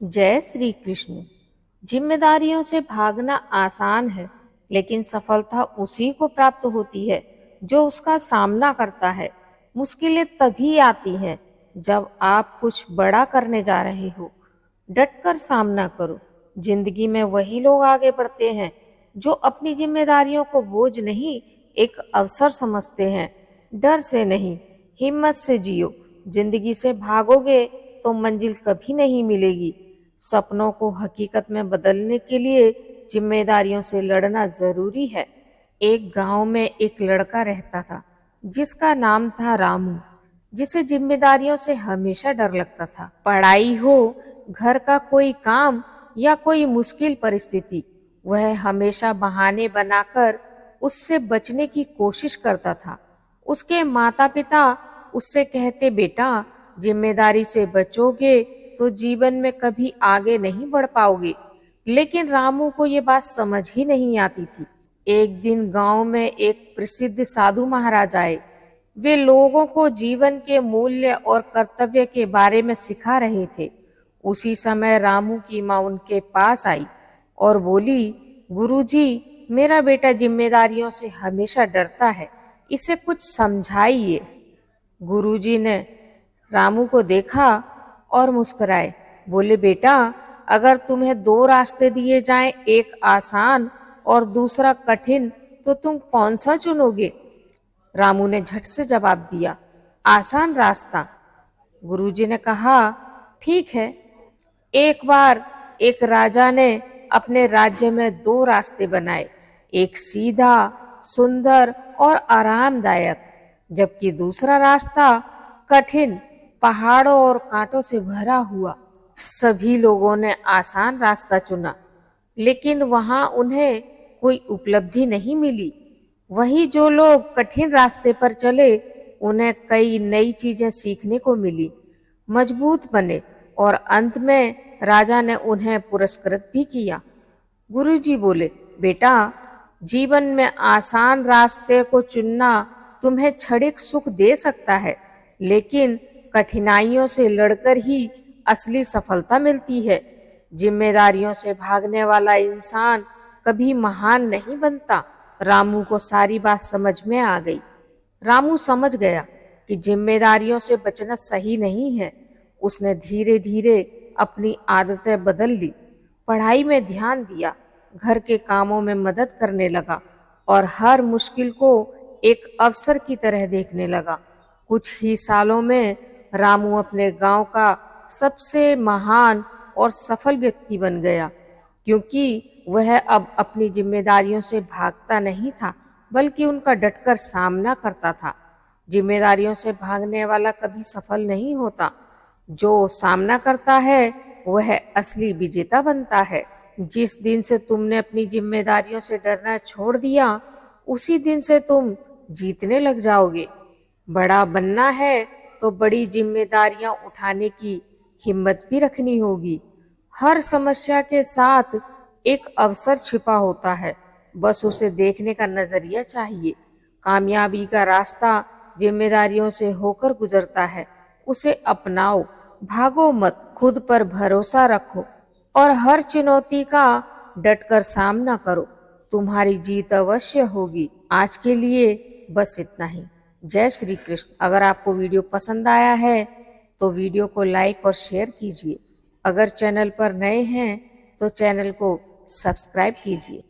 जय श्री कृष्ण। जिम्मेदारियों से भागना आसान है, लेकिन सफलता उसी को प्राप्त होती है जो उसका सामना करता है। मुश्किलें तभी आती हैं जब आप कुछ बड़ा करने जा रहे हो। डटकर सामना करो। जिंदगी में वही लोग आगे बढ़ते हैं जो अपनी जिम्मेदारियों को बोझ नहीं, एक अवसर समझते हैं। डर से नहीं, हिम्मत से जियो। जिंदगी से भागोगे तो मंजिल कभी नहीं मिलेगी। सपनों को हकीकत में बदलने के लिए जिम्मेदारियों से लड़ना जरूरी है। एक गांव में एक लड़का रहता था जिसका नाम था रामू, जिसे जिम्मेदारियों से हमेशा डर लगता था। पढ़ाई हो, घर का कोई काम या कोई मुश्किल परिस्थिति, वह हमेशा बहाने बनाकर उससे बचने की कोशिश करता था। उसके माता पिता उससे कहते, बेटा, जिम्मेदारी से बचोगे तो जीवन में कभी आगे नहीं बढ़ पाओगे। लेकिन रामू को ये बात समझ ही नहीं आती थी। एक दिन गांव में एक प्रसिद्ध साधु महाराज आए। वे लोगों को जीवन के मूल्य और कर्तव्य के बारे में सिखा रहे थे। उसी समय रामू की माँ उनके पास आई और बोली, गुरुजी, मेरा बेटा जिम्मेदारियों से हमेशा डरता है, इसे कुछ समझाइए। गुरुजी ने रामू को देखा और मुस्कुराए। बोले, बेटा, अगर तुम्हें दो रास्ते दिए जाएं, एक आसान और दूसरा कठिन, तो तुम कौन सा चुनोगे? रामू ने झट से जवाब दिया, आसान रास्ता। गुरुजी ने कहा, ठीक है। एक बार एक राजा ने अपने राज्य में दो रास्ते बनाए, एक सीधा, सुंदर और आरामदायक, जबकि दूसरा रास्ता कठिन, पहाड़ों और कांटों से भरा हुआ। सभी लोगों ने आसान रास्ता चुना, लेकिन वहां उन्हें कोई उपलब्धि नहीं मिली। वहीं जो लोग कठिन रास्ते पर चले, उन्हें कई नई चीजें सीखने को मिली, मजबूत बने और अंत में राजा ने उन्हें पुरस्कृत भी किया। गुरुजी बोले, बेटा, जीवन में आसान रास्ते को चुनना तुम्हें क्षणिक सुख दे सकता है, लेकिन कठिनाइयों से लड़कर ही असली सफलता मिलती है। जिम्मेदारियों से भागने वाला इंसान कभी महान नहीं बनता। रामू को सारी बात समझ में आ गई। रामू समझ गया कि जिम्मेदारियों से बचना सही नहीं है। उसने धीरे धीरे अपनी आदतें बदल ली, पढ़ाई में ध्यान दिया, घर के कामों में मदद करने लगा और हर मुश्किल को एक अवसर की तरह देखने लगा। कुछ ही सालों में रामू अपने गांव का सबसे महान और सफल व्यक्ति बन गया, क्योंकि वह अब अपनी जिम्मेदारियों से भागता नहीं था, बल्कि उनका डटकर सामना करता था। जिम्मेदारियों से भागने वाला कभी सफल नहीं होता। जो सामना करता है वह असली विजेता बनता है। जिस दिन से तुमने अपनी जिम्मेदारियों से डरना छोड़ दिया, उसी दिन से तुम जीतने लग जाओगे। बड़ा बनना है तो बड़ी जिम्मेदारियां उठाने की हिम्मत भी रखनी होगी। हर समस्या के साथ एक अवसर छिपा होता है, बस उसे देखने का नजरिया चाहिए। कामयाबी का रास्ता जिम्मेदारियों से होकर गुजरता है। उसे अपनाओ, भागो मत, खुद पर भरोसा रखो और हर चुनौती का डटकर सामना करो। तुम्हारी जीत अवश्य होगी। आज के लिए बस इतना ही। जय श्री कृष्ण। अगर आपको वीडियो पसंद आया है तो वीडियो को लाइक और शेयर कीजिए। अगर चैनल पर नए हैं तो चैनल को सब्सक्राइब कीजिए।